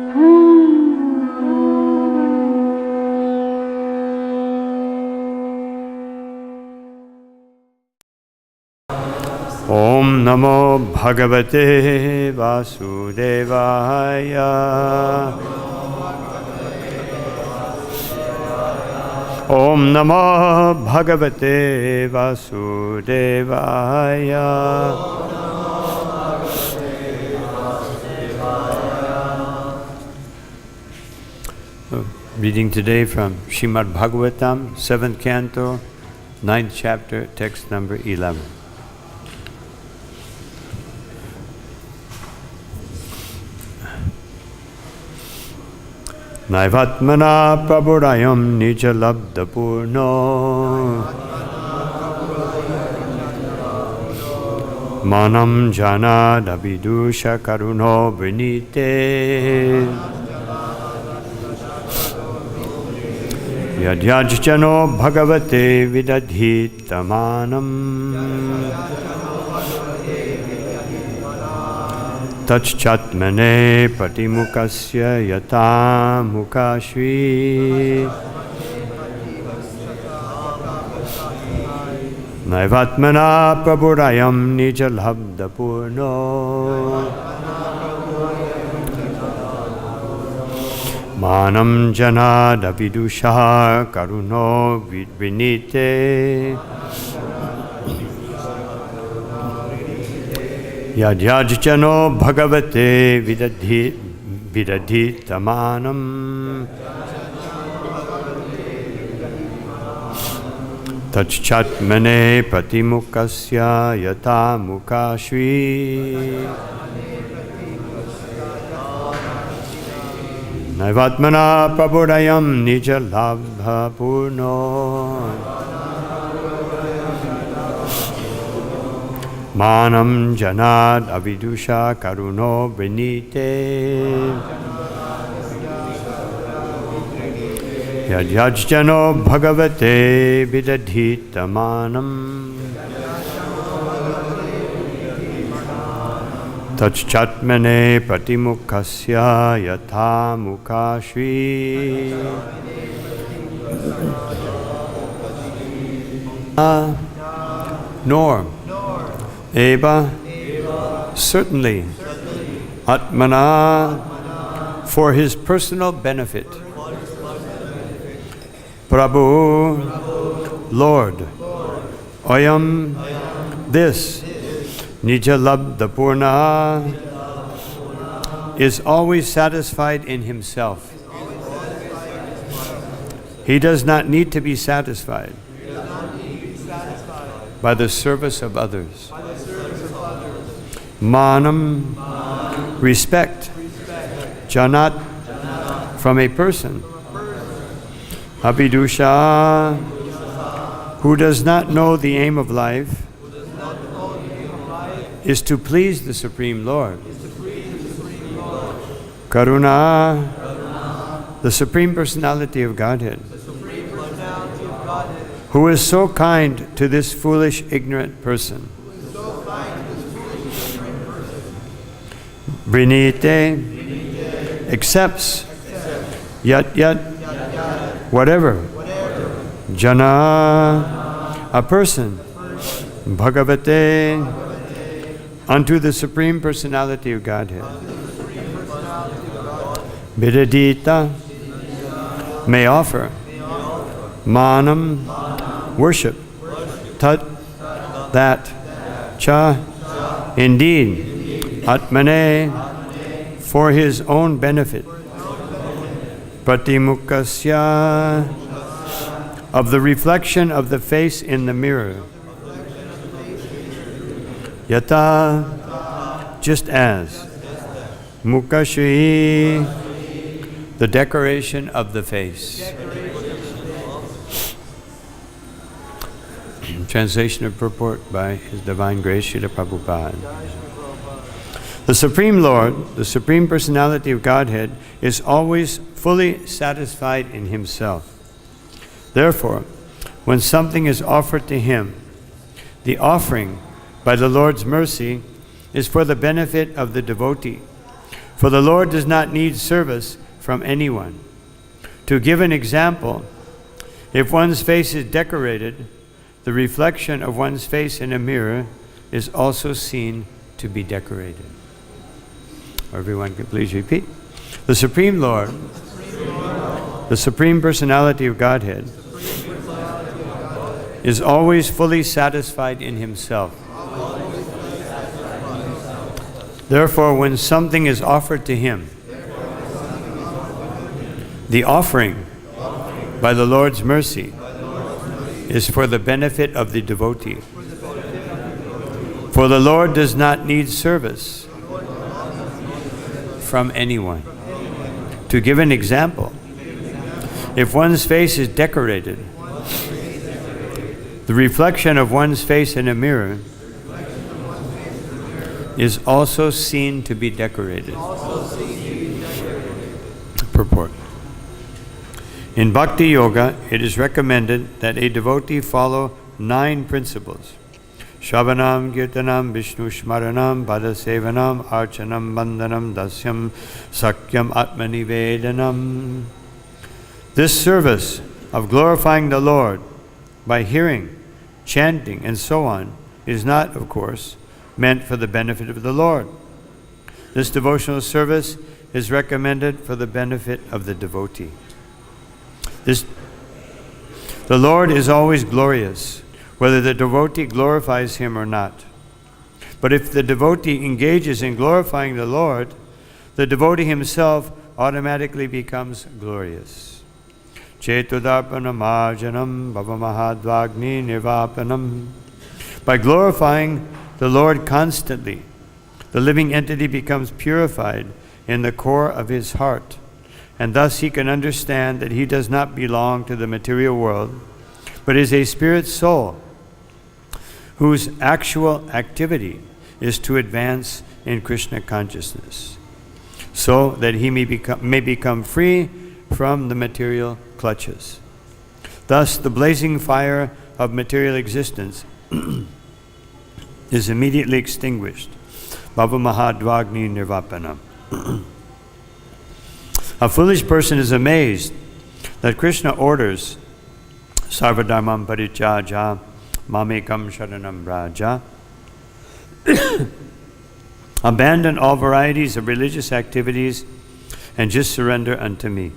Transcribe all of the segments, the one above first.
Om Namo Bhagavate Vasudevaya. Om Namo Bhagavate Vasudevaya. Reading today from Srimad Bhagavatam, 7th Canto, 9th chapter, text number 11. Naivatmana prabhurayam nijalabdapurno manam jana davidusha karuno vinite yadyajjano bhagavate vidadhitamanam tachatmane patimukasya yata mukashvi naivatmana prabhurayam nijalabdapurno manam jana davidusha karuno vinite yadyajjano bhagavate vidadhitamanam tachatmane patimukasya yata mukashvi naivatmana prabhurayam nijalabdapurno manam janad avidusha karuno vinite yadyajjano bhagavate vidadhitamanam tachatmane patimukasya yatha mukashvi nor Eva, certainly, Atmana, for his personal benefit. Prabhu, Lord, Ayam, this, Nijalabdapurna, is always satisfied in himself. He does not need to be satisfied by the service of others. Manam, respect. Janat, from a person. Abhidusha, who does not know the aim of life, is to please the Supreme Lord. Karuna, the Supreme Personality of Godhead, who is so kind to this foolish, ignorant person. Vrinite, accepts, yat, whatever. Jana, a person. Bhagavate, unto the Supreme Personality of Godhead. Vidadita, may offer. Manam, worship. Tat, that. Cha, indeed. Atmane, for his own benefit. Pratimukasya, of the reflection of the face in the mirror. Yata, just as. Mukashvi, the decoration of the face. Translation of purport by His Divine Grace Srila Prabhupada. The Supreme Lord, the Supreme Personality of Godhead, is always fully satisfied in Himself. Therefore, when something is offered to Him, the offering, by the Lord's mercy, is for the benefit of the devotee, For the Lord does not need service from anyone. To give an example, if one's face is decorated, the reflection of one's face in a mirror is also seen to be decorated. Everyone can please repeat. The Supreme Lord, the Supreme Personality of Godhead, is always fully satisfied in himself. Therefore, when something is offered to him, the offering by the Lord's mercy is for the benefit of the devotee. For the Lord does not need service from anyone. To give an example, if one's face is decorated, the reflection of one's face in a mirror is also seen to be decorated. Purport. In bhakti-yoga, it is recommended that a devotee follow 9 principles. Shravanam, Kirtanam, Vishnu Shmaranam, Padasevanam, Archanam, Bandhanam, Dasyam, Sakyam, Atmanivedanam. This service of glorifying the Lord by hearing, chanting, and so on is not, of course, meant for the benefit of the Lord. This devotional service is recommended for the benefit of the devotee. The Lord is always glorious, whether the devotee glorifies him or not. But if the devotee engages in glorifying the Lord, the devotee himself automatically becomes glorious. Chetudarpanam arjanam bhavamahadvagni nirvapanam. By glorifying the Lord constantly, the living entity becomes purified in the core of his heart, and thus he can understand that he does not belong to the material world, but is a spirit soul whose actual activity is to advance in Krishna consciousness, so that he may become free from the material clutches. Thus, the blazing fire of material existence is immediately extinguished. Bhavamahadvagni nirvapanam. A foolish person is amazed that Krishna orders sarvadharmam parityaja mamekam sharanam vraja. Abandon all varieties of religious activities and just surrender unto me.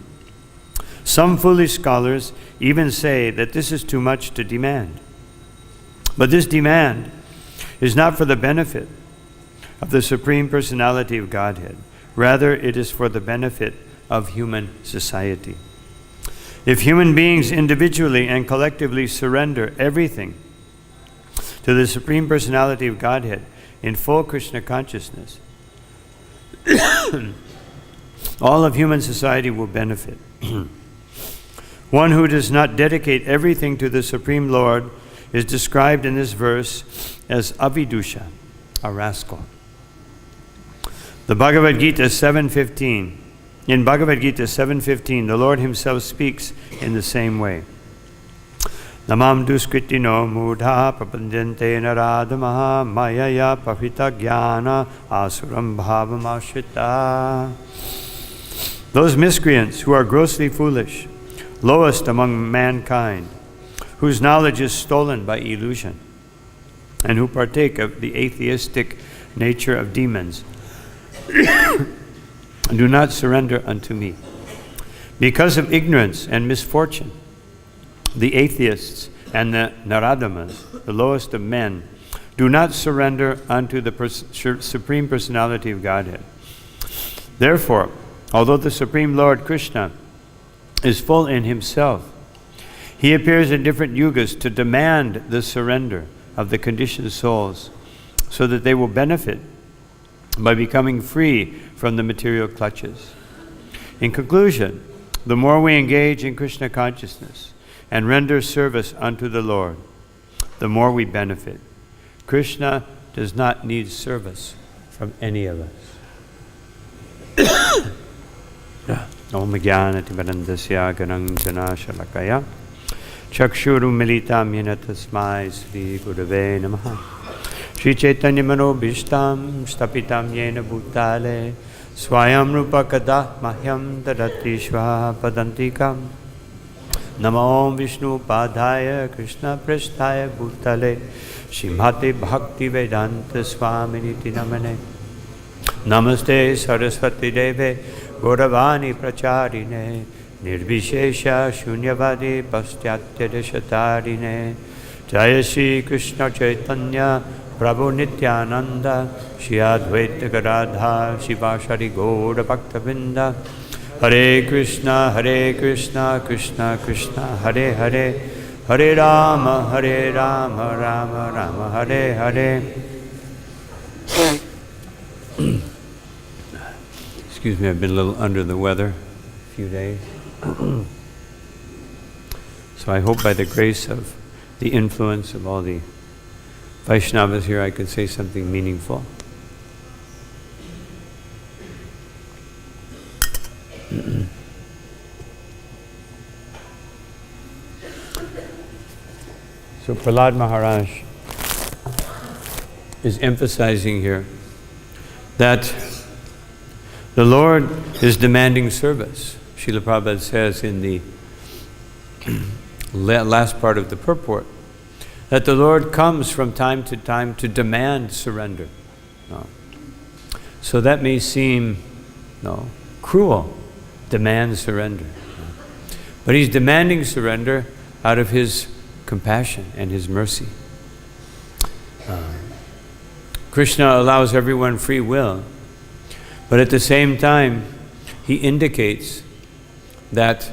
Some foolish scholars even say that this is too much to demand. But this demand is not for the benefit of the Supreme Personality of Godhead. Rather, it is for the benefit of human society. If human beings individually and collectively surrender everything to the Supreme Personality of Godhead in full Krishna consciousness, all of human society will benefit. One who does not dedicate everything to the Supreme Lord is described in this verse as avidusha, a rascal. The Bhagavad-Gita 7.15. In Bhagavad-Gita 7.15, the Lord himself speaks in the same way. Namam duskritino mudha prapanjante naradamaha mayaya pahita jnana asuram bhavam ashrita. Those miscreants who are grossly foolish, lowest among mankind, whose knowledge is stolen by illusion, and who partake of the atheistic nature of demons, do not surrender unto me. Because of ignorance and misfortune, the atheists and the naradamas, the lowest of men, do not surrender unto the Supreme Personality of Godhead. Therefore, although the Supreme Lord Krishna is full in himself, he appears in different yugas to demand the surrender of the conditioned souls so that they will benefit by becoming free from the material clutches. In conclusion, the more we engage in Krishna consciousness and render service unto the Lord, the more we benefit. Krishna does not need service from any of us. Om Jnanati Varandasya Ganang Jana Shalakaya Chakshuru Militam Yena Tasmai Sri Gurave Namaha Shri Chaitanya Manobhishtam Stapitam Yena Bhutale Swayam Rupa Kada Mahyam Dadati Shva Padantikam. Namo Vishnu Padaya Krishna Prasthaya Bhutale Shrimate Bhakti Vedanta Swami Niti Namane. Namaste Saraswati Deve Gauravani Pracharine Nirvishesha Shunyavadi Paschatya Deshatarine. Jaya Shri Krishna Chaitanya Prabhu Nityananda Shri Advaita Gadadha Shivashari Gaura Bhaktavinda. Hare Krishna, Krishna Krishna, Hare Hare, Hare Rama, Rama Rama, Hare Hare. Excuse me, I've been a little under the weather a few days. So I hope by the grace of the influence of all the Vaishnavas here I could say something meaningful. So Prahlad Maharaj is emphasizing here that the Lord is demanding service. Srila Prabhupada says in the last part of the purport that the Lord comes from time to time to demand surrender. So that may seem cruel, demand surrender. But he's demanding surrender out of his compassion and his mercy. Krishna allows everyone free will, but at the same time, he indicates that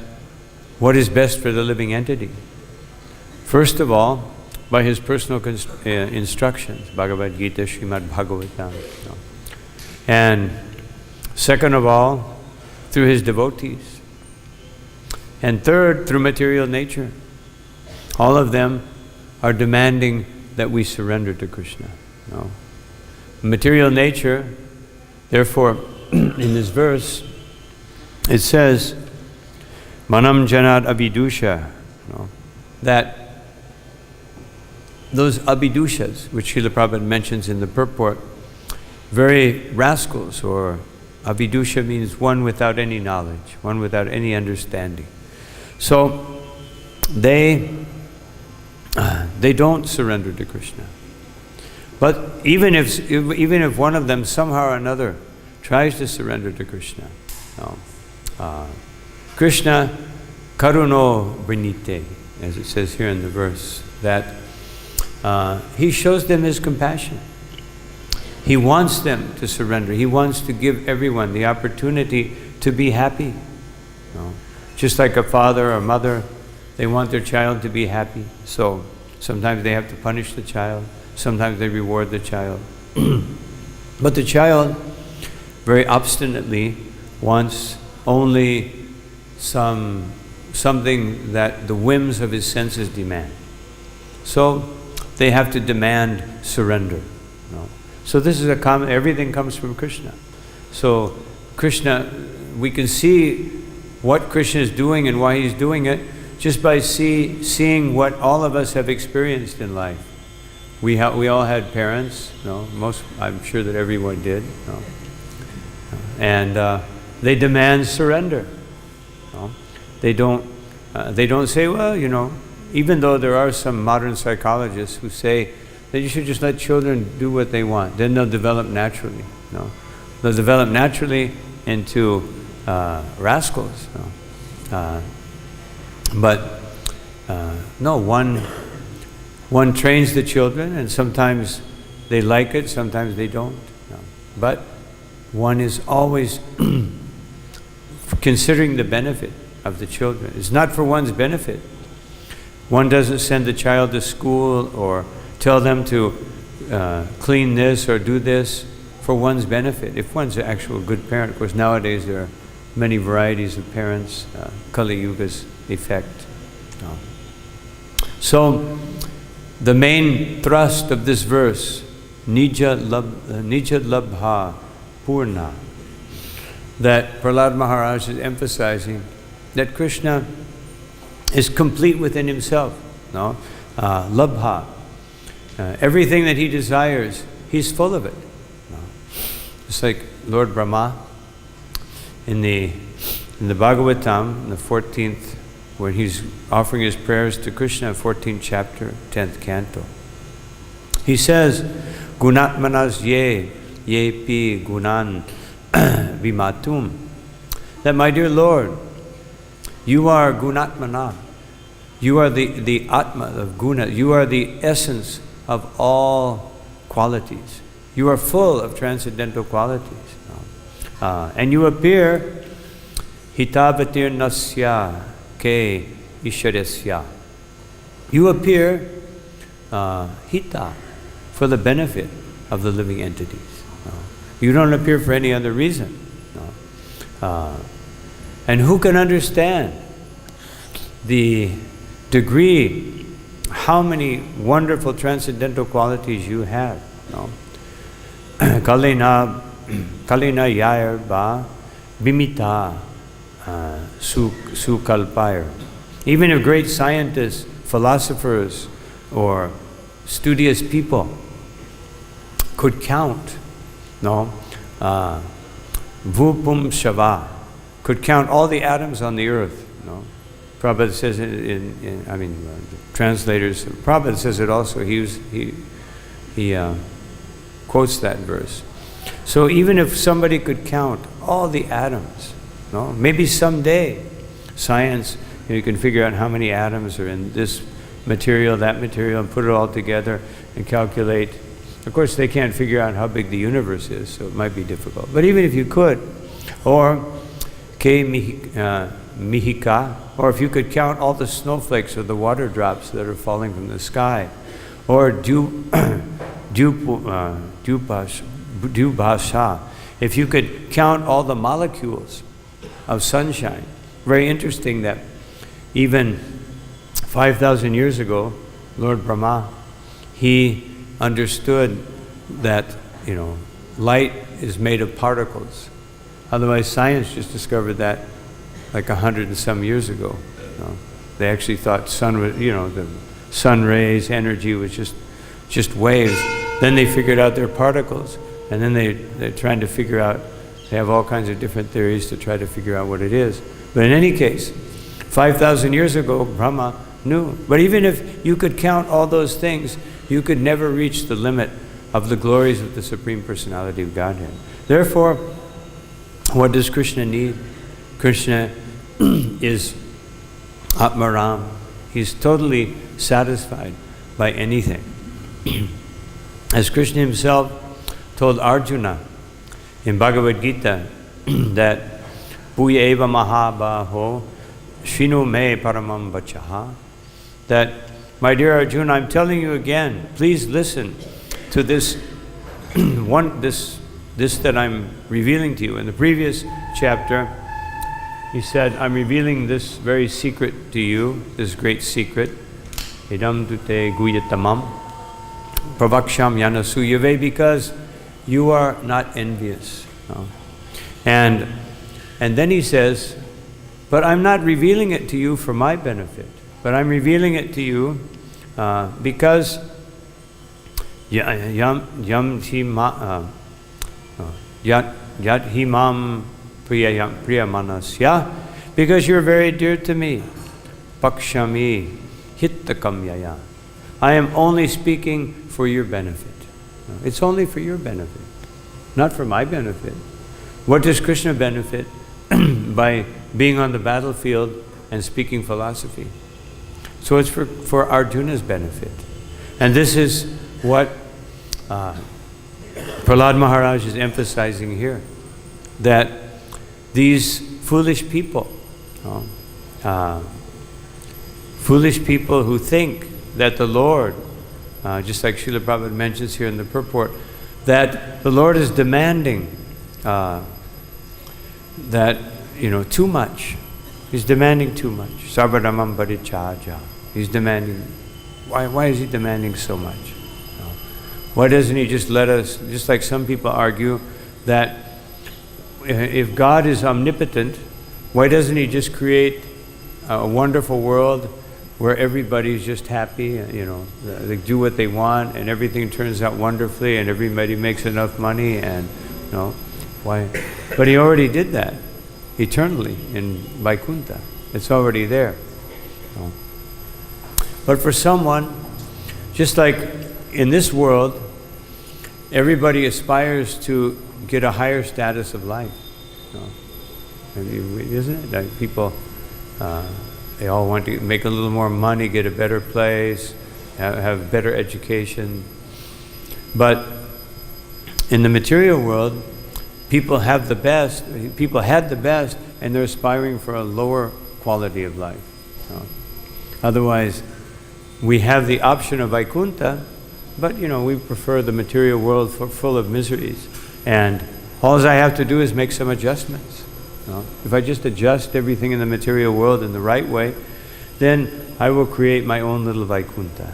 what is best for the living entity. First of all, by his personal instructions, Bhagavad-Gita, Srimad Bhagavatam. And second of all, through his devotees. And third, through material nature. All of them are demanding that we surrender to Krishna. Material nature, therefore, in this verse, it says, Manam Janat Abhidusha, that those Abhidushas, which Srila Prabhupada mentions in the purport, very rascals, or Abhidusha means one without any knowledge, one without any understanding. So they don't surrender to Krishna. But even if one of them somehow or another tries to surrender to Krishna, Krishna karuno vrinite, as it says here in the verse, that he shows them his compassion. He wants them to surrender. He wants to give everyone the opportunity to be happy. Just like a father or mother, they want their child to be happy. So sometimes they have to punish the child. Sometimes they reward the child. But the child very obstinately wants only something that the whims of his senses demand. So they have to demand surrender. So this is everything comes from Krishna. So Krishna, we can see what Krishna is doing and why he's doing it just by seeing what all of us have experienced in life. We all had parents, I'm sure that everyone did. And they demand surrender. They don't say, well, even though there are some modern psychologists who say that you should just let children do what they want, then they'll develop naturally. They'll develop naturally into rascals. But no, one trains the children, and sometimes they like it, sometimes they don't. But one is always considering the benefit of the children. It's not for one's benefit. One doesn't send the child to school or tell them to clean this or do this for one's benefit. If one's an actual good parent. Of course, nowadays there are many varieties of parents, Kali Yuga's effect. So, the main thrust of this verse, Nija Labha Purna, that Prahlad Maharaj is emphasizing that Krishna is complete within himself. Labha. Everything that he desires, he's full of it. Just like Lord Brahma, in the Bhagavatam, in the 14th, when he's offering his prayers to Krishna, 14th chapter, 10th canto. He says, Gunatmanas ye pi gunan vimatum. That, my dear Lord, you are Gunatmana. You are the Atma of Guna. You are the essence of all qualities. You are full of transcendental qualities. And you appear hitavatir nasya ke isharesya. You appear hita, for the benefit of the living entities. You don't appear for any other reason. And who can understand the degree, how many wonderful transcendental qualities you have? Kalina yair ba bimita sukalpair. Even if great scientists, philosophers, or studious people could count, Vupum Shava, could count all the atoms on the earth. Prabhupada says translators, Prabhupada says it also, he quotes that verse. So even if somebody could count all the atoms, maybe someday science, you can figure out how many atoms are in this material, that material, and put it all together and calculate. Of course, they can't figure out how big the universe is, so it might be difficult. But even if you could, or Ke Mihika, or if you could count all the snowflakes or the water drops that are falling from the sky, or Dubhasha, if you could count all the molecules of sunshine. Very interesting that even 5,000 years ago, Lord Brahma, he understood that, light is made of particles. Otherwise, science just discovered that like 100 and some years ago. They actually thought the sun rays, energy was just waves. Then they figured out they're particles, and then they're trying to figure out, they have all kinds of different theories to try to figure out what it is. But in any case, 5,000 years ago, Brahma knew. But even if you could count all those things, you could never reach the limit of the glories of the Supreme Personality of Godhead. Therefore, what does Krishna need? Krishna is Atmaram. He's totally satisfied by anything. As Krishna himself told Arjuna in Bhagavad-Gita that Puya eva mahabaho shinu me paramam vachaha, that, my dear Arjuna, I'm telling you again, please listen to this this that I'm revealing to you. In the previous chapter, he said, I'm revealing this very secret to you, this great secret. Idam dute guyatamam pravaksham yanasuyave, because you are not envious. And then he says, but I'm not revealing it to you for my benefit, but I'm revealing it to you because yat himam priyamanasya, because you're very dear to me. Pakshami hittakam yaya. I am only speaking for your benefit. It's only for your benefit, not for my benefit. What does Krishna benefit by being on the battlefield and speaking philosophy? So it's for Arjuna's benefit. And this is what Prahlad Maharaj is emphasizing here, that these foolish people who think that the Lord, just like Srila Prabhupada mentions here in the purport, that the Lord is demanding that, too much. He's demanding too much. Sarvadhamam parichaja. He's demanding. Why is he demanding so much? Why doesn't he just let us, just like some people argue that if God is omnipotent, why doesn't he just create a wonderful world where everybody's just happy, they do what they want and everything turns out wonderfully and everybody makes enough money and, why? But he already did that. eternally in Vaikuntha. It's already there. But for someone, just like in this world, everybody aspires to get a higher status of life. Isn't it? Like people, they all want to make a little more money, get a better place, have better education. But in the material world, people have the best, people had the best, and they're aspiring for a lower quality of life. Otherwise, we have the option of Vaikuntha, but we prefer the material world full of miseries. And all I have to do is make some adjustments. If I just adjust everything in the material world in the right way, then I will create my own little Vaikuntha.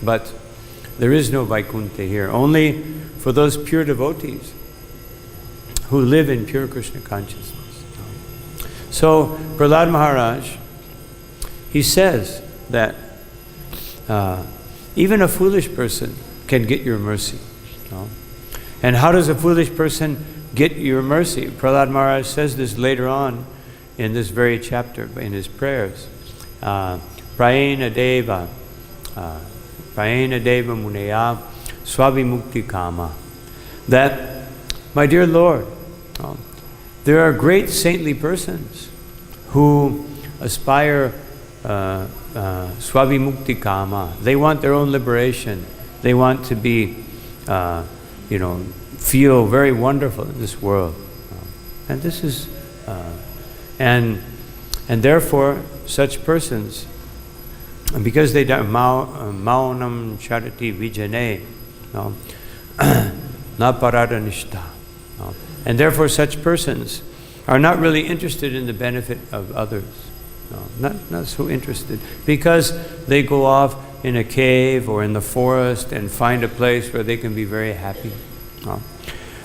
But there is no Vaikuntha here, only for those pure devotees who live in pure Krishna consciousness. So Prahlad Maharaj, he says that even a foolish person can get your mercy. And how does a foolish person get your mercy? Prahlad Maharaj says this later on in this very chapter, in his prayers. Prayena deva muneya swabhimukti kama. That, my dear Lord, there are great saintly persons who aspire swabhimukti kama. They want their own liberation. They want to be, feel very wonderful in this world. And this is, and therefore, such persons, because they don't, maunam charati vijane, na paradanishta. And therefore, such persons are not really interested in the benefit of others. Not so interested, because they go off in a cave or in the forest and find a place where they can be very happy.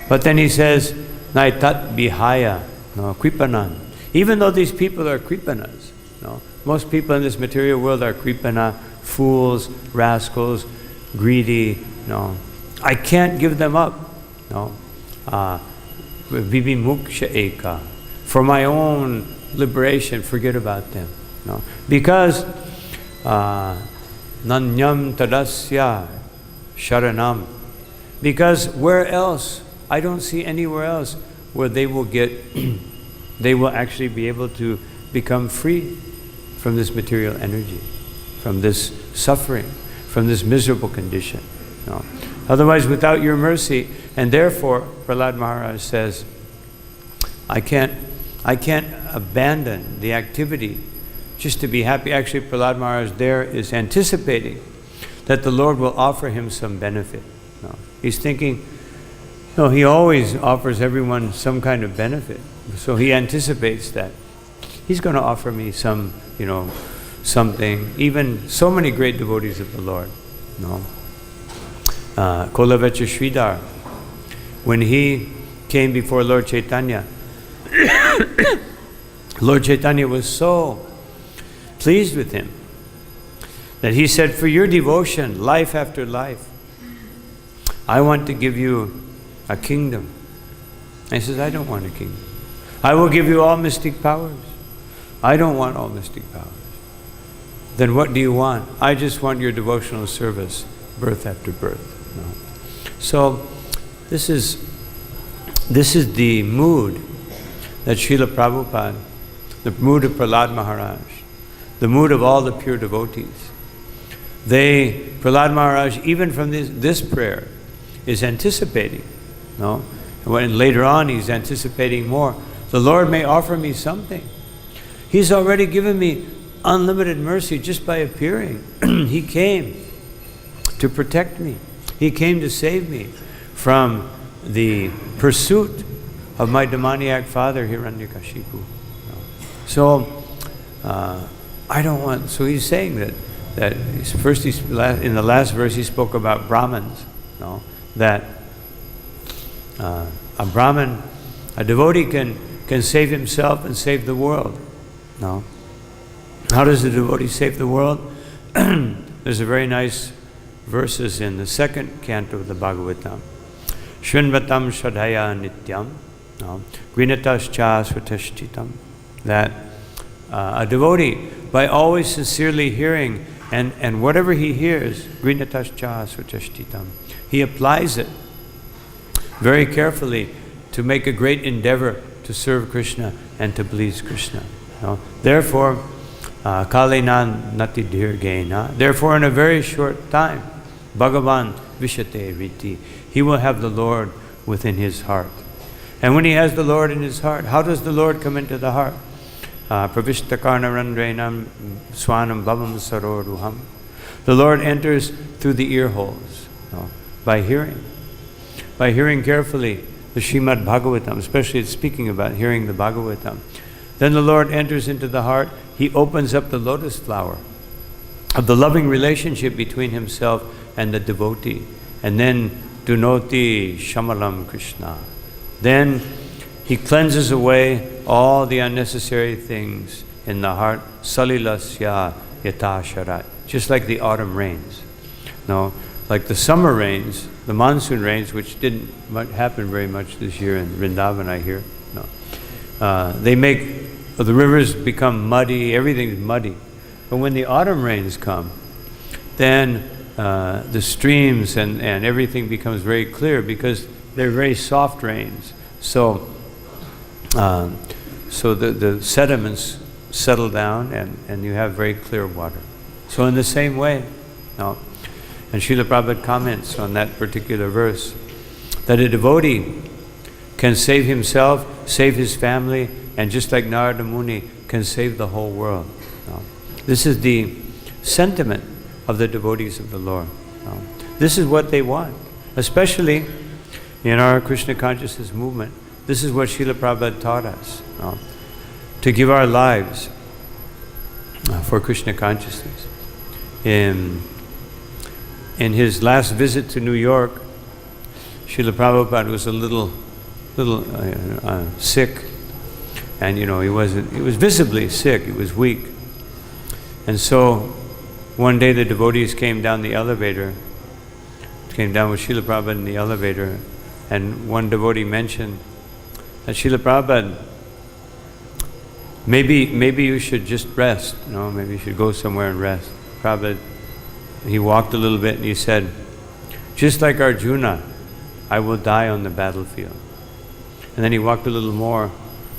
But then he says, Naitat bihaya, kripanan. Even though these people are kripanas, most people in this material world are kripana, fools, rascals, greedy. I can't give them up. Vivimuksha eka. For my own liberation, forget about them. Because nanyam tadasya sharanam. Because where else? I don't see anywhere else where they will actually be able to become free from this material energy, from this suffering, from this miserable condition. Otherwise, without your mercy, and therefore, Prahlad Maharaj says, I can't abandon the activity just to be happy. Actually, Prahlad Maharaj there is anticipating that the Lord will offer him some benefit. He's thinking, he always offers everyone some kind of benefit. So he anticipates that he's going to offer me some, something. Even so many great devotees of the Lord. Kolavecha Sridhar, when he came before Lord Chaitanya, Lord Chaitanya was so pleased with him that he said, for your devotion, life after life, I want to give you a kingdom. And he says, I don't want a kingdom. I will give you all mystic powers. I don't want all mystic powers. Then what do you want? I just want your devotional service, birth after birth. So this is the mood that Srila Prabhupada, the mood of Prahlad Maharaj, the mood of all the pure devotees. Prahlad Maharaj, even from this prayer, is anticipating. When later on he's anticipating more. The Lord may offer me something. He's already given me unlimited mercy just by appearing. He came to protect me. He came to save me from the pursuit of my demoniac father, Hiranyakashipu. So, I don't want... So he's saying that first, in the last verse, he spoke about Brahmins. That a Brahmin, a devotee can save himself and save the world. How does the devotee save the world? There's a very nice verses in the second canto of the Bhagavad-Gita. Shrinvatam shadhaya nityam No? Grinatascha svatashchitam. That a devotee, by always sincerely hearing, and whatever he hears, grinatascha svatashchitam, he applies it very carefully to make a great endeavor to serve Krishna and to please Krishna. No? Therefore, kalinan nati dirgena. Therefore, in a very short time, Bhagavan vishate riti. He will have the Lord within his heart. And when he has the Lord in his heart, how does the Lord come into the heart? Pravishta karnarandrenam swanam bhavam saroruham. The Lord enters through the ear holes, no? By hearing. By hearing carefully the Srimad Bhagavatam, especially it's speaking about hearing the Bhagavatam. Then the Lord enters into the heart. He opens up the lotus flower of the loving relationship between himself and the devotee. And then, dunoti shamalam Krishna. Then he cleanses away all the unnecessary things in the heart. Salilasya yata sharat. Just like the autumn rains. No, like the summer rains, the monsoon rains, which didn't happen very much this year in Vrindavan, I hear. No, they make the rivers become muddy. Everything's muddy. But when the autumn rains come, then the streams and everything becomes very clear because they're very soft rains. So the sediments settle down and you have very clear water. So in the same way, no. And Srila Prabhupada comments on that particular verse, that a devotee can save himself, save his family, and just like Narada Muni can save the whole world. No. This is the sentiment of the devotees of the Lord. No. This is what they want, especially in our Krishna consciousness movement. This is what Srila Prabhupada taught us, no? To give our lives for Krishna consciousness. In his last visit to New York, Srila Prabhupada was a little sick, and he was visibly sick. He was weak, and so one day the devotees came down with Srila Prabhupada in the elevator, and one devotee mentioned that Srila Prabhupada, maybe you should just rest. Maybe you should go somewhere and rest. Prabhupada, he walked a little bit and he said, just like Arjuna, I will die on the battlefield. And then he walked a little more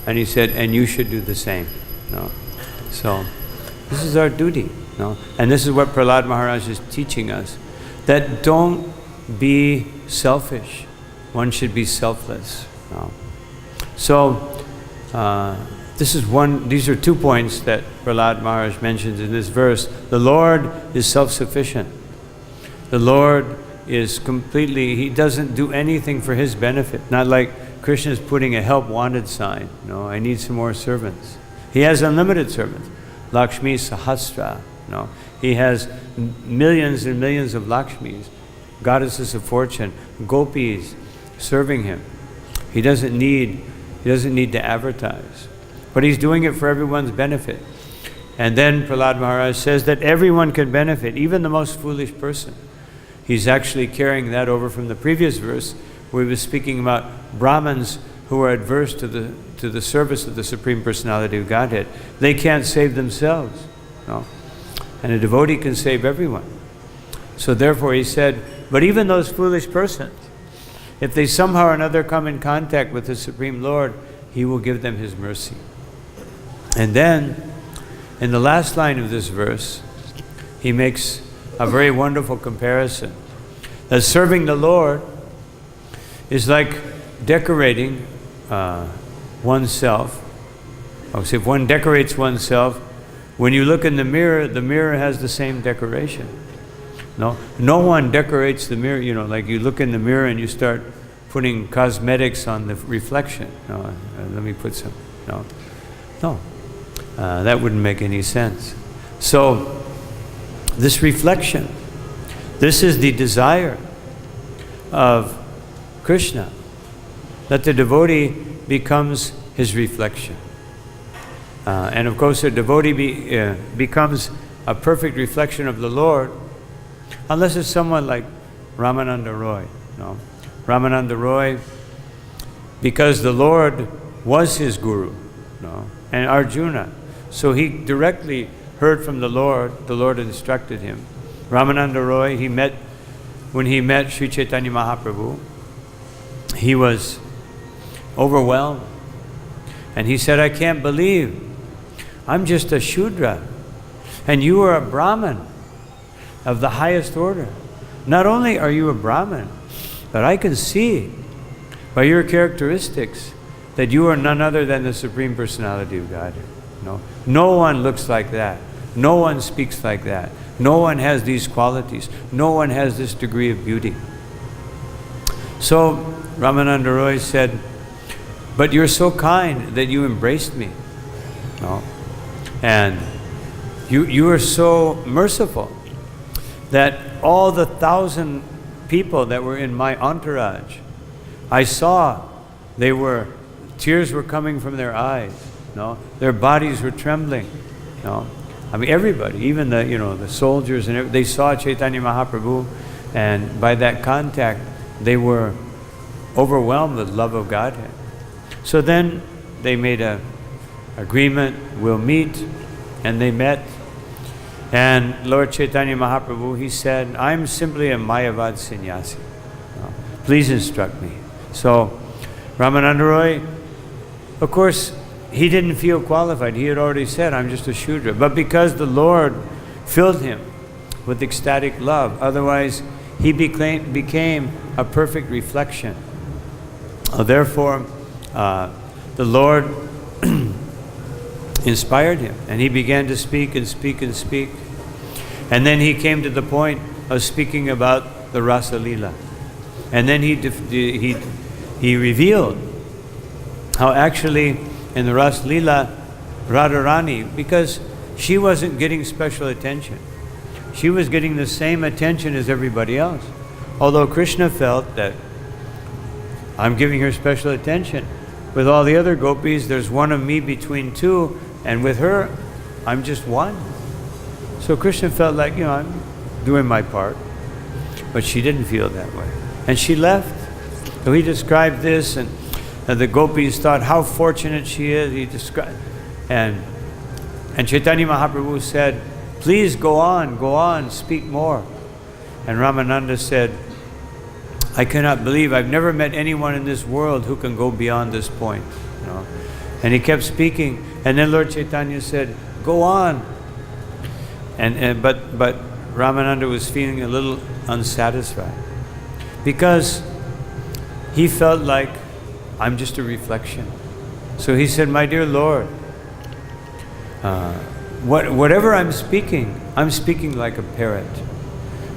and he said, and you should do the same. So this is our duty. And this is what Prahlad Maharaj is teaching us, that don't be selfish. One should be selfless. So these are 2 points that Prahlad Maharaj mentions in this verse. The Lord is self-sufficient. The Lord is he doesn't do anything for his benefit. Not like Krishna is putting a help wanted sign. I need some more servants. He has unlimited servants. Lakshmi Sahasra. He has millions and millions of Lakshmis, goddesses of fortune, gopis serving him. He doesn't need to advertise. But he's doing it for everyone's benefit. And then Prahlad Maharaj says that everyone can benefit, even the most foolish person. He's actually carrying that over from the previous verse where he was speaking about Brahmins who are adverse to the service of the Supreme Personality of Godhead. They can't save themselves. And a devotee can save everyone. So therefore he said, but even those foolish persons, if they somehow or another come in contact with the Supreme Lord, he will give them his mercy. And then, in the last line of this verse, he makes a very wonderful comparison. That serving the Lord is like decorating oneself. So if one decorates oneself, when you look in the mirror has the same decoration. No one decorates the mirror, like you look in the mirror and you start putting cosmetics on the reflection. Let me put some. No. That wouldn't make any sense. So, this reflection, this is the desire of Krishna, that the devotee becomes his reflection. And of course, a devotee becomes a perfect reflection of the Lord, unless it's someone like Ramananda Roy. Ramananda Roy, because the Lord was his guru, and Arjuna. So he directly heard from the Lord instructed him. Ramananda Roy, when he met Sri Chaitanya Mahaprabhu, he was overwhelmed. And he said, I can't believe I'm just a Shudra, and you are a Brahmin of the highest order. Not only are you a Brahmin, but I can see by your characteristics that you are none other than the Supreme Personality of Godhead. No one looks like that. No one speaks like that. No one has these qualities. No one has this degree of beauty. So Ramananda Roy said, but you're so kind that you embraced me. And you are so merciful that all the 1,000 people that were in my entourage, I saw tears were coming from their eyes. Their bodies were trembling. I mean, everybody, even the soldiers, and they saw Chaitanya Mahaprabhu, and by that contact, they were overwhelmed with love of Godhead. So then they made an agreement, we'll meet, and they met. And Lord Chaitanya Mahaprabhu, he said, I'm simply a Mayavad sannyasi. Please instruct me. So Ramananda Roy, of course, he didn't feel qualified. He had already said, I'm just a Shudra. But because the Lord filled him with ecstatic love, otherwise he became a perfect reflection. Therefore, the Lord inspired him, and he began to speak and speak and speak. And then he came to the point of speaking about the Rasa Leela. And then he revealed how actually in the Rasa Leela, Radharani, because she wasn't getting special attention, she was getting the same attention as everybody else. Although Krishna felt that I'm giving her special attention. With all the other gopis, there's one of me between two, and with her, I'm just one. So Krishna felt like, I'm doing my part. But she didn't feel that way. And she left. So he described this, and the gopis thought how fortunate she is. He described, and Chaitanya Mahaprabhu said, please go on, speak more. And Ramananda said, I cannot believe, I've never met anyone in this world who can go beyond this point. And he kept speaking, and then Lord Chaitanya said, go on. But Ramananda was feeling a little unsatisfied, because he felt like, I'm just a reflection. So he said, my dear Lord, whatever I'm speaking like a parrot.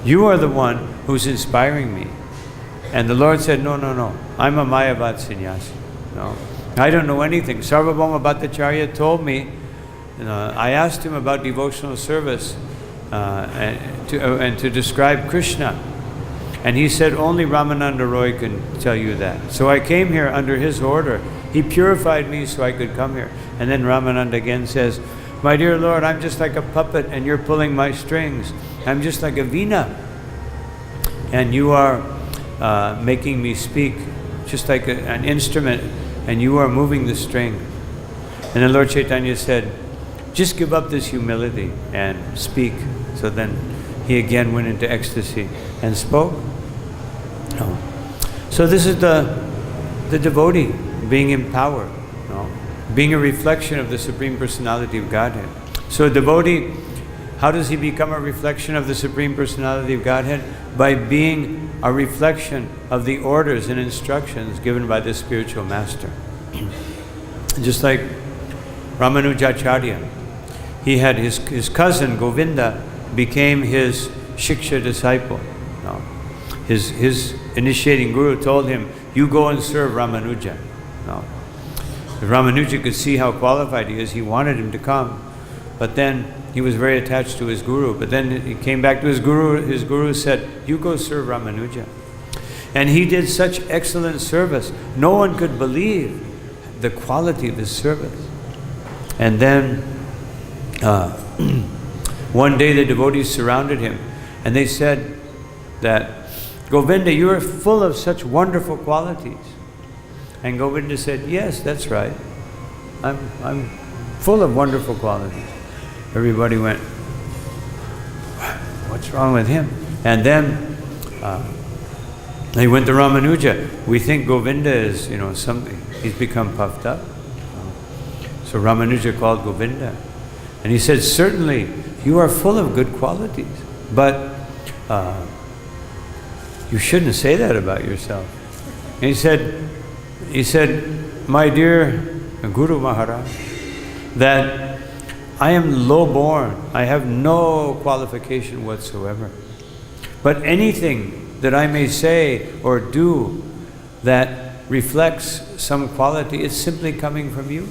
You are the one who's inspiring me. And the Lord said, no, I'm a Mayavad sannyasi. I don't know anything. Sarvabhauma Bhattacharya told me, I asked him about devotional service and to describe Krishna. And he said, only Ramananda Roy can tell you that. So I came here under his order. He purified me so I could come here. And then Ramananda again says, my dear Lord, I'm just like a puppet and you're pulling my strings. I'm just like a veena. And you are making me speak just like an instrument, and you are moving the string. And then Lord Chaitanya said, just give up this humility and speak. So then he again went into ecstasy and spoke. So this is the devotee being empowered, being a reflection of the Supreme Personality of Godhead. So a devotee, how does he become a reflection of the Supreme Personality of Godhead? By being a reflection of the orders and instructions given by the spiritual master. Just like Ramanujacharya, he had his cousin Govinda became his Shiksha disciple. His initiating guru told him, you go and serve Ramanuja. Ramanuja could see how qualified he is. He wanted him to come, but then he was very attached to his guru. But then he came back to his guru. His guru said, you go serve Ramanuja. And he did such excellent service. No one could believe the quality of his service. And then one day the devotees surrounded him, and they said that, Govinda, you are full of such wonderful qualities. And Govinda said, yes, that's right. I'm full of wonderful qualities. Everybody went, what's wrong with him? And then they went to Ramanuja. We think Govinda is, something. He's become puffed up. So Ramanuja called Govinda. And he said, certainly, you are full of good qualities. But you shouldn't say that about yourself. And he said, my dear Guru Maharaj, that I am low-born. I have no qualification whatsoever. But anything that I may say or do that reflects some quality is simply coming from you.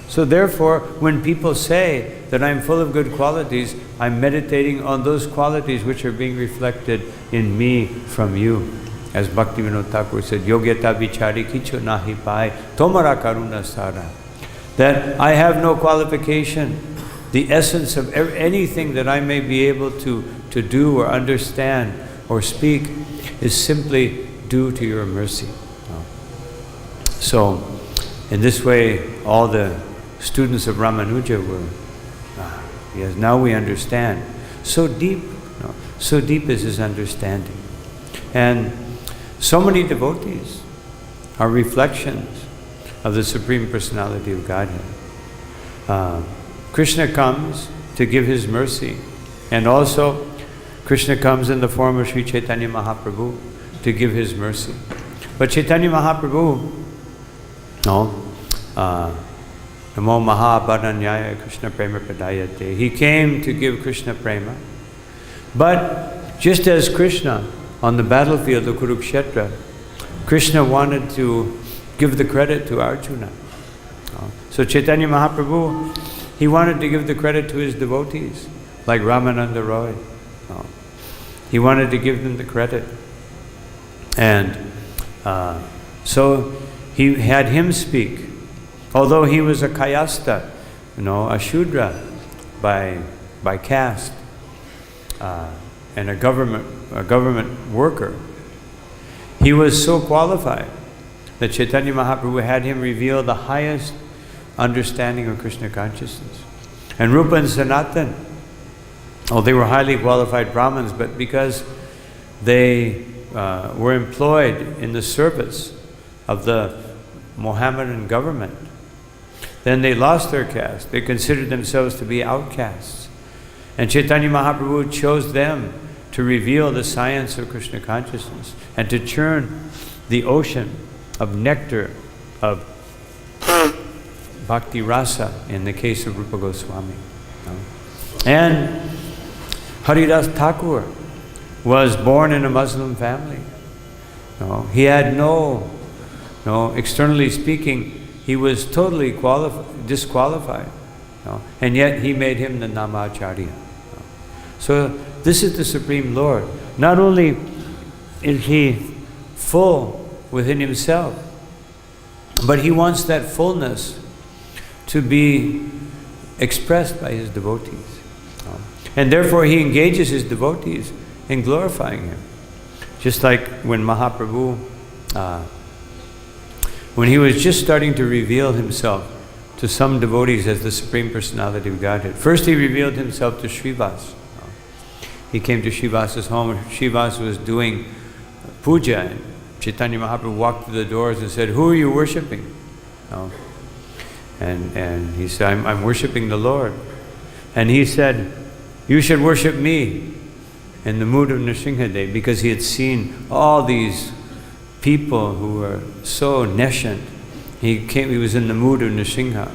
So therefore, when people say that I'm full of good qualities, I'm meditating on those qualities which are being reflected in me from you. As Bhaktivinoda Thakur said, Yogyata vichari kichu nahi pai, tomara karuna sara. That I have no qualification. The essence of anything that I may be able to do or understand or speak is simply due to your mercy. So, in this way, all the students of Ramanuja were, yes, now we understand. So deep is his understanding. And so many devotees are reflections of the Supreme Personality of Godhead. Krishna comes to give his mercy, and also Krishna comes in the form of Sri Chaitanya Mahaprabhu to give his mercy. But Chaitanya Mahaprabhu, Namo Mahabharanyaya Krishna Prema Pradayate, he came to give Krishna Prema. But just as Krishna on the battlefield of Kurukshetra, Krishna wanted to give the credit to Arjuna. So Chaitanya Mahaprabhu, he wanted to give the credit to his devotees, like Ramananda Roy. He wanted to give them the credit. And so he had him speak. Although he was a kayasta, a shudra by caste, and a government worker, he was so qualified that Chaitanya Mahaprabhu had him reveal the highest understanding of Krishna consciousness. And Rupa and Sanatan, they were highly qualified Brahmins, but because they were employed in the service of the Mohammedan government, then they lost their caste. They considered themselves to be outcasts. And Chaitanya Mahaprabhu chose them to reveal the science of Krishna consciousness and to churn the ocean of nectar of bhakti rasa in the case of Rupa Goswami. And Haridas Thakur was born in a Muslim family. He had externally speaking, he was totally disqualified. And yet he made him the Namacharya. So this is the Supreme Lord. Not only is he full within himself, but he wants that fullness to be expressed by his devotees. And therefore he engages his devotees in glorifying him. Just like when Mahaprabhu, when he was just starting to reveal himself to some devotees as the Supreme Personality of Godhead. First he revealed himself to Srivas. He came to Srivasa's home, and Srivas was doing puja, and Chaitanya Mahaprabhu walked through the doors and said, "Who are you worshipping?" And he said, I'm worshipping the Lord. And he said, "You should worship me," in the mood of Nrsimha Day, because he had seen all these people who were so nescient. He was in the mood of Nrsimha.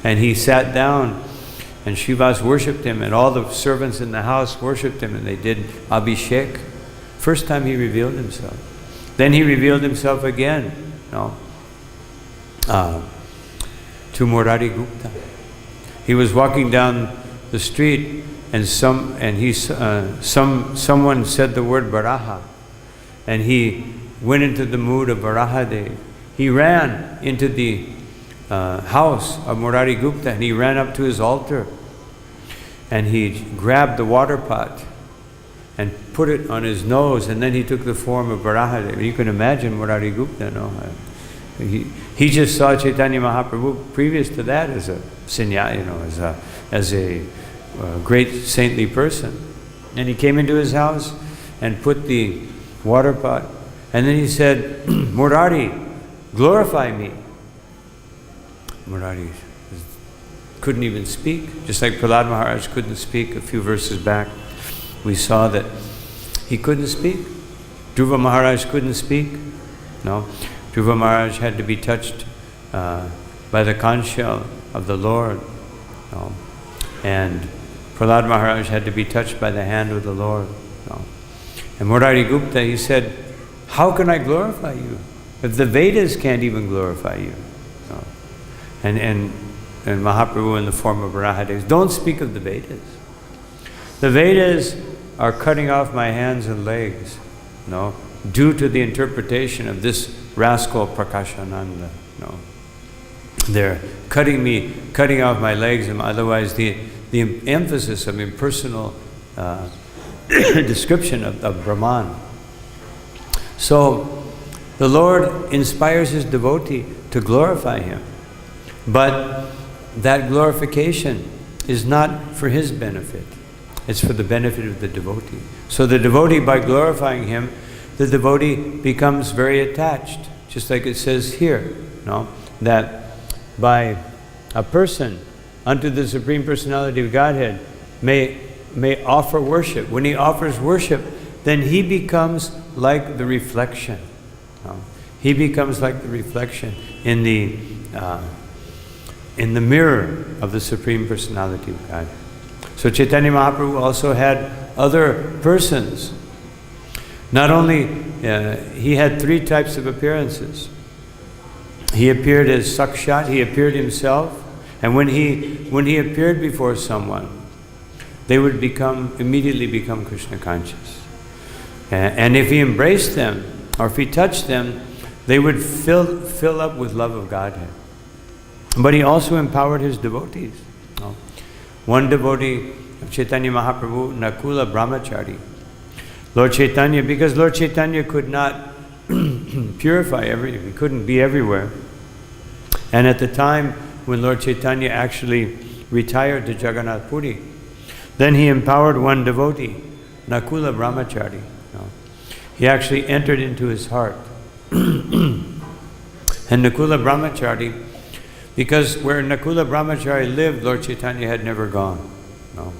And he sat down, and Srivas worshipped him, and all the servants in the house worshipped him, and they did Abhishek. First time he revealed himself. Then he revealed himself again, to Murari Gupta. He was walking down the street, and someone said the word Varaha, and he went into the mood of Varahadev. He ran into the house of Murari Gupta, and he ran up to his altar, and he grabbed the water pot and put it on his nose, and then he took the form of Varahadev. You can imagine Murari Gupta, He just saw Chaitanya Mahaprabhu previous to that as a as a great saintly person. And he came into his house and put the water pot, and then he said, Murari, glorify me. Murari couldn't even speak, just like Prahlad Maharaj couldn't speak. A few verses back, we saw that he couldn't speak. Dhruva Maharaj couldn't speak. No, Dhruva Maharaj had to be touched by the conch shell of the Lord. No. And Prahlad Maharaj had to be touched by the hand of the Lord. No. And Murari Gupta, he said, how can I glorify you if the Vedas can't even glorify you? No. And Mahaprabhu in the form of Varahadev, don't speak of the Vedas. The Vedas are cutting off my hands and legs, no, due to the interpretation of this rascal Prakashananda. No. They're cutting off my legs, and otherwise the emphasis of impersonal description of Brahman. So the Lord inspires his devotee to glorify him, but that glorification is not for his benefit. It's for the benefit of the devotee. So the devotee, by glorifying him, the devotee becomes very attached, just like it says here, no, that by a person unto the Supreme Personality of Godhead may offer worship. When he offers worship, then he becomes like the reflection. No? He becomes like the reflection in the mirror of the Supreme Personality of God. So Chaitanya Mahaprabhu also had other persons. Not only, he had three types of appearances. He appeared as Sakshat, he appeared himself, and when he appeared before someone, they would immediately become Krishna conscious. And if he embraced them, or if he touched them, they would fill up with love of Godhead. But he also empowered his devotees. One devotee of Chaitanya Mahaprabhu, Nakula Brahmachari. Lord Chaitanya, because Lord Chaitanya could not purify he couldn't be everywhere. And at the time when Lord Chaitanya actually retired to Jagannath Puri, then he empowered one devotee, Nakula Brahmachari. He actually entered into his heart. And Nakula Brahmachari, because where Nakula Brahmachari lived, Lord Chaitanya had never gone. No.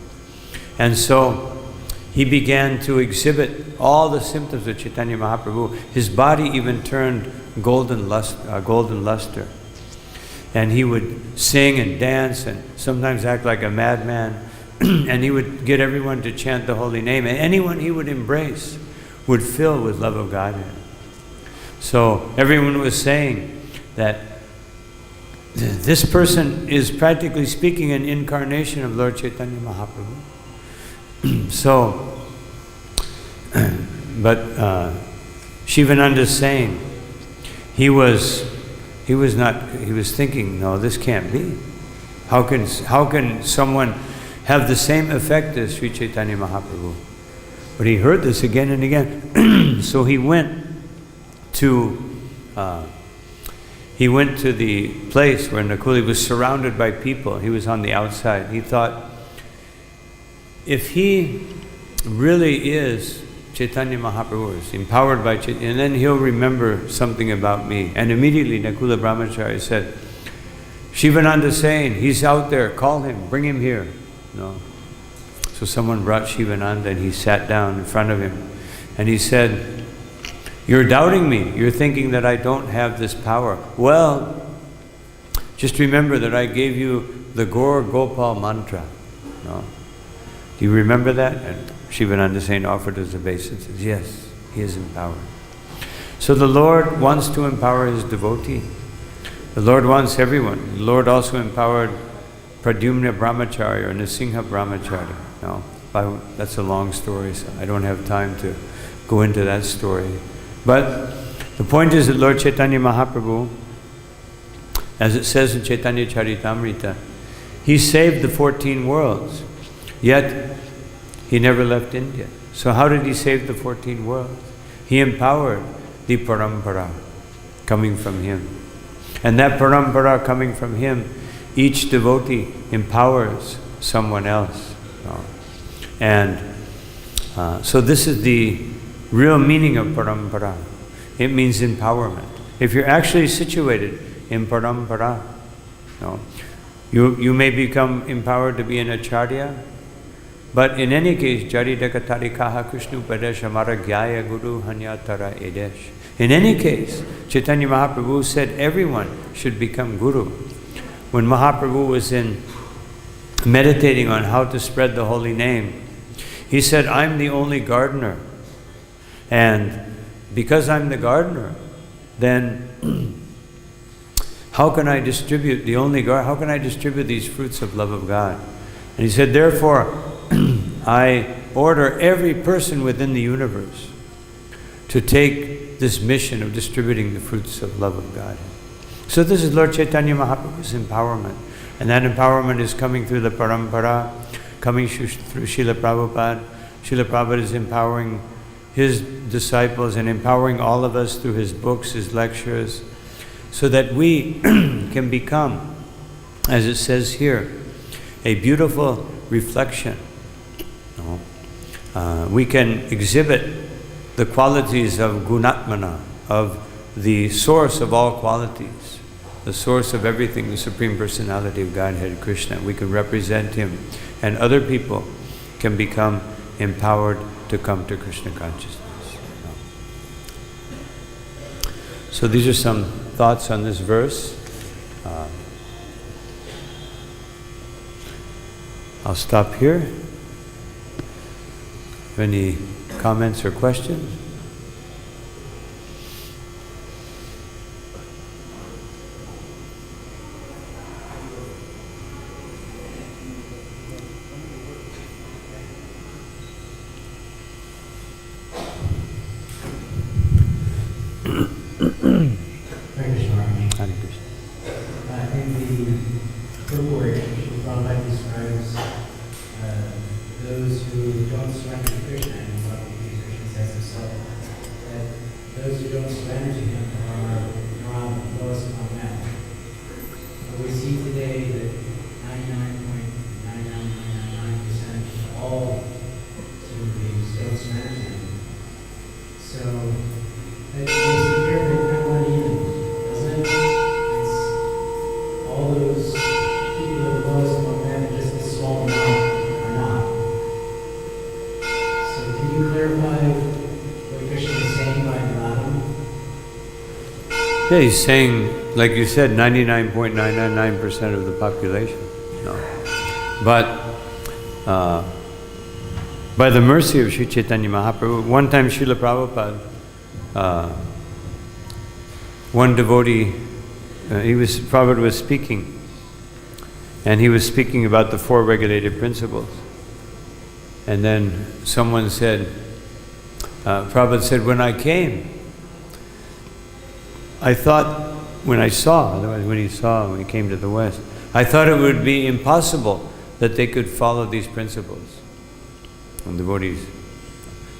And so he began to exhibit all the symptoms of Chaitanya Mahaprabhu. His body even turned golden luster. And he would sing and dance and sometimes act like a madman. And he would get everyone to chant the holy name. And anyone he would embrace would fill with love of Godhead. So everyone was saying that this person is practically speaking an incarnation of Lord Chaitanya Mahaprabhu. So, but Shivananda is saying he was thinking, no, this can't be. How can someone have the same effect as Sri Chaitanya Mahaprabhu? But he heard this again and again. So he went to the place where Nakuli was surrounded by people. He was on the outside. He thought, if he really is Chaitanya Mahaprabhu, is empowered by Chaitanya, and then he'll remember something about me. And immediately Nakula Brahmachari said, Shivananda is saying, he's out there, call him, bring him here. No. So someone brought Shivananda and he sat down in front of him. And he said, you're doubting me. You're thinking that I don't have this power. Well, just remember that I gave you the Gaur Gopal mantra. No? Do you remember that? And Shivananda Saint offered as a base and says, yes, he is empowered. So the Lord wants to empower his devotee. The Lord wants everyone. The Lord also empowered Pradyumna Brahmachari or Nisingha Brahmachari. No, that's a long story, so I don't have time to go into that story. But the point is that Lord Chaitanya Mahaprabhu, as it says in Chaitanya Charitamrita, he saved the 14 worlds, yet he never left India. So how did he save the 14 worlds? He empowered the parampara coming from him. And that parampara coming from him, each devotee empowers someone else. And so this is the real meaning of parampara. It means empowerment. If you're actually situated in parampara, you may become empowered to be an acharya, but in any case, Jaridakatarikaha Krishna Upadesh Amara Gyaya Guru Hanyatara Edesh. In any case, Chaitanya Mahaprabhu said everyone should become guru. When Mahaprabhu was meditating on how to spread the holy name, he said, I'm the only gardener. And because I'm the gardener, then how can I distribute how can I distribute these fruits of love of God? And he said, therefore, I order every person within the universe to take this mission of distributing the fruits of love of God. So this is Lord Chaitanya Mahaprabhu's empowerment. And that empowerment is coming through the parampara, coming through Srila Prabhupada. Srila Prabhupada is empowering his disciples and empowering all of us through his books, his lectures, so that we can become, as it says here, a beautiful reflection. We can exhibit the qualities of Gunatmana, of the source of all qualities, the source of everything, the Supreme Personality of Godhead, Krishna. We can represent him, and other people can become empowered to come to Krishna consciousness. So these are some thoughts on this verse. I'll stop here. Any comments or questions? Yeah, he's saying, like you said, 99.999% of the population. No. But by the mercy of Sri Chaitanya Mahaprabhu, one time Srila Prabhupada, one devotee, Prabhupada was speaking, and he was speaking about the four regulated principles. And then someone said, Prabhupada said, when I came, I thought, when he came to the West, I thought it would be impossible that they could follow these principles, and devotees.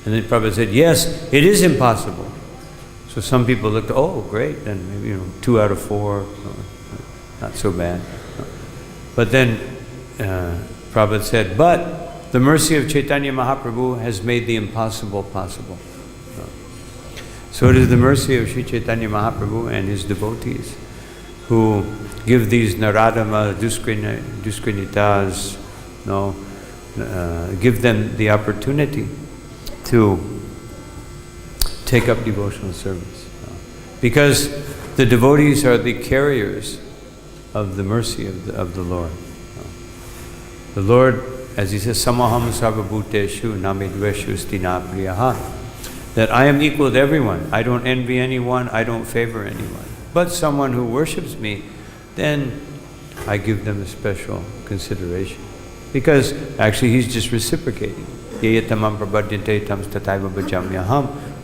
And then Prabhupada said, yes, it is impossible. So some people looked, oh, great, then maybe 2 out of 4, not so bad. But then Prabhupada said, but the mercy of Chaitanya Mahaprabhu has made the impossible possible. So it is the mercy of Sri Chaitanya Mahaprabhu and his devotees who give these Naradama Duskrinitas, give them the opportunity to take up devotional service. Because the devotees are the carriers of the mercy of the Lord. The Lord, as he says, Samaham sarvabhuteshu namidveshu stina priyaha, that I am equal to everyone. I don't envy anyone, I don't favor anyone. But someone who worships me, then I give them a special consideration. Because actually he's just reciprocating.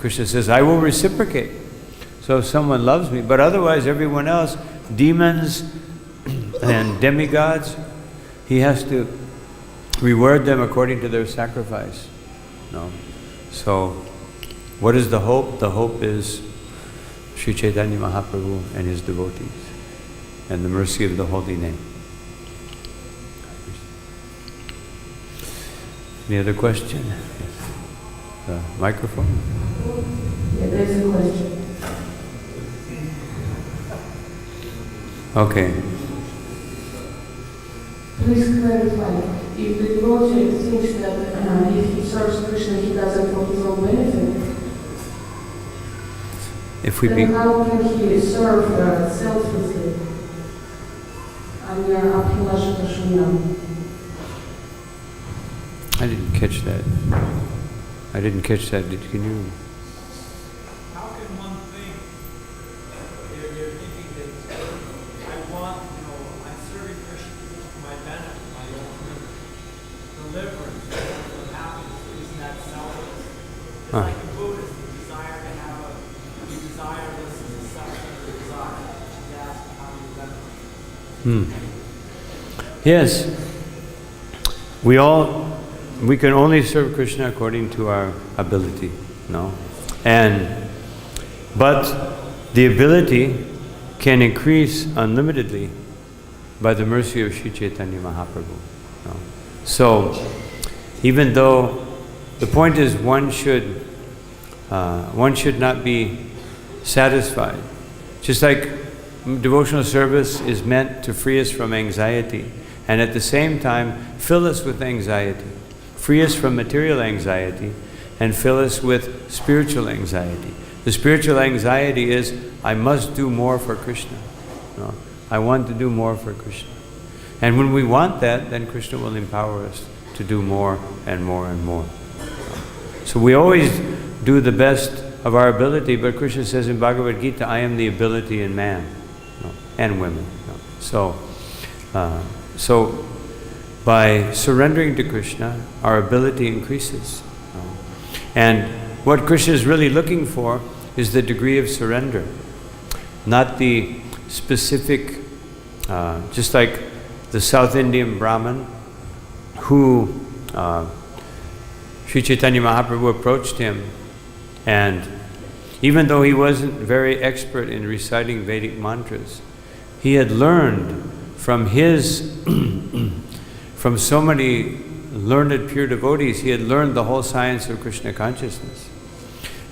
Krishna says, I will reciprocate. So if someone loves me, but otherwise everyone else, demons and demigods, he has to reward them according to their sacrifice. So what is the hope? The hope is Sri Chaitanya Mahaprabhu and his devotees. and the mercy of the holy name. Any other question? The microphone? Yeah, there's a question. Okay. Please clarify. If the devotee thinks that if he serves Krishna, he does it for his own benefit, then how can he serve selflessly? I didn't catch that. Can you? How can one think, they're thinking that I want, I'm serving Krishna for my benefit, my own deliverance, from happiness, isn't that selfless? It's like a Buddhist, the desire to have you desire this is a self-centered desire. She's asking how you benefit. Yes. We can only serve Krishna according to our ability, no? But the ability can increase unlimitedly by the mercy of Sri Chaitanya Mahaprabhu. No? So, even though the point is one should not be satisfied. Just like devotional service is meant to free us from anxiety, and at the same time fill us with anxiety. Free us from material anxiety and fill us with spiritual anxiety. The spiritual anxiety is, I must do more for Krishna. No, I want to do more for Krishna. And when we want that, then Krishna will empower us to do more and more and more. So we always do the best of our ability, but Krishna says in Bhagavad-Gita, I am the ability in man, and women. So by surrendering to Krishna, our ability increases. And what Krishna is really looking for is the degree of surrender, not the specific, just like the South Indian Brahmin who Sri Chaitanya Mahaprabhu approached him, and even though he wasn't very expert in reciting Vedic mantras, he had learned from from so many learned pure devotees, he had learned the whole science of Krishna consciousness.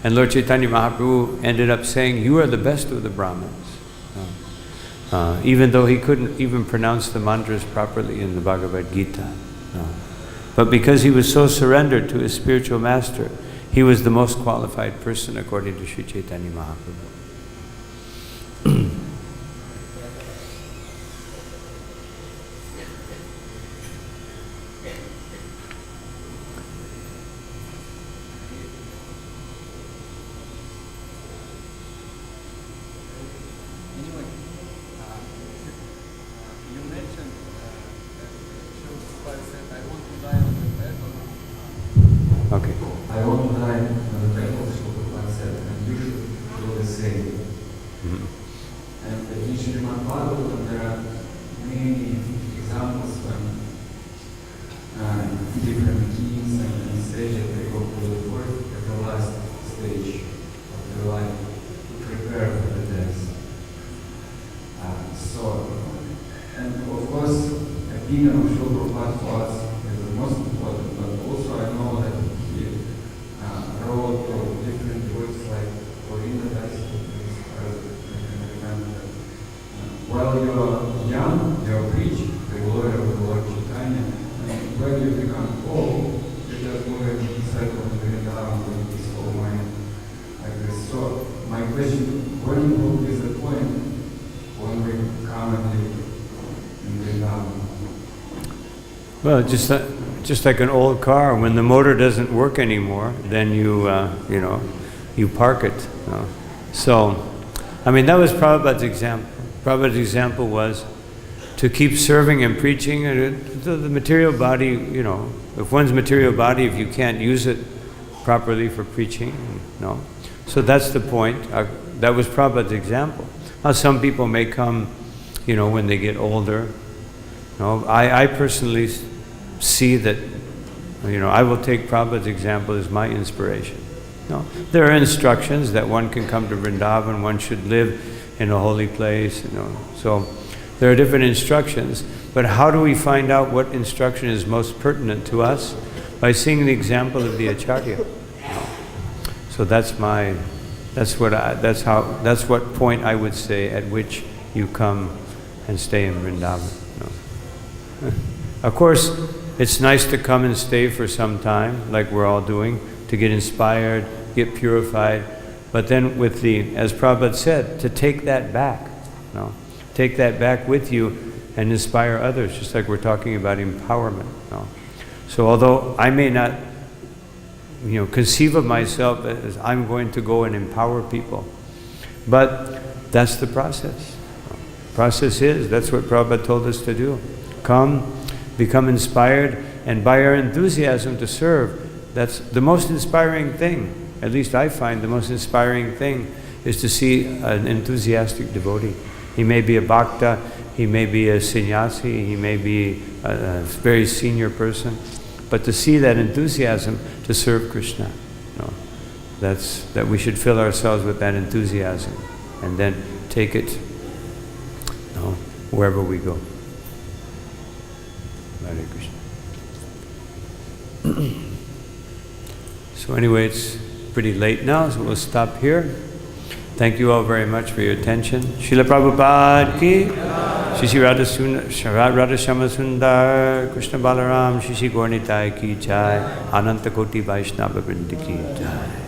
And Lord Chaitanya Mahaprabhu ended up saying, you are the best of the Brahmins. Even though he couldn't even pronounce the mantras properly in the Bhagavad-Gita. But because he was so surrendered to his spiritual master, he was the most qualified person according to Sri Chaitanya Mahaprabhu. Okay. I want to die on the back of Prabhupada said, and you should do the same. And in Srimad Bhagavatam there are many examples when different kings and sages they go to the first and the last stage of their life to prepare for the death. And of course, opinion of Srila Prabhupada was the most important, but also I know that wrote to different words like Vrindavan, while you are young, you are preaching the glory of the Lord Chaitanya, and when you become old, you just go and settle in Vrindavan with this whole mind like this. So my question, when will be the point when we come and live in Vrindavan? Well, just like an old car, when the motor doesn't work anymore, then you park it. So, I mean, that was Prabhupada's example. Prabhupada's example was to keep serving and preaching. The material body, if one's material body, if you can't use it properly for preaching, no. So that's the point. That was Prabhupada's example. Now, some people may come, when they get older. I personally see that, I will take Prabhupada's example as my inspiration. There are instructions that one can come to Vrindavan, one should live in a holy place, So There are different instructions, but how do we find out what instruction is most pertinent to us? By seeing the example of the Acharya. So that's what point I would say at which you come and stay in Vrindavan. Of course, it's nice to come and stay for some time, like we're all doing, to get inspired, get purified, but then with as Prabhupada said, to take that back. Take that back with you and inspire others, just like we're talking about empowerment. So although I may not conceive of myself as I'm going to go and empower people, but that's the process. That's what Prabhupada told us to do. Come, become inspired, and by our enthusiasm to serve, that's the most inspiring thing. At least I find the most inspiring thing is to see an enthusiastic devotee. He may be a bhakta, he may be a sannyasi, he may be a very senior person, but to see that enthusiasm to serve Krishna, that we should fill ourselves with that enthusiasm and then take it wherever we go. Hare Krishna. So anyway, it's pretty late now, so we'll stop here. Thank you all very much for your attention. Srila Prabhupada ki, Shri Radha Shama Sundar, Krishna Balaram, Shri Gaura Nitai ki jai, Ananta Koti Vaishnava Vrinda ki jai.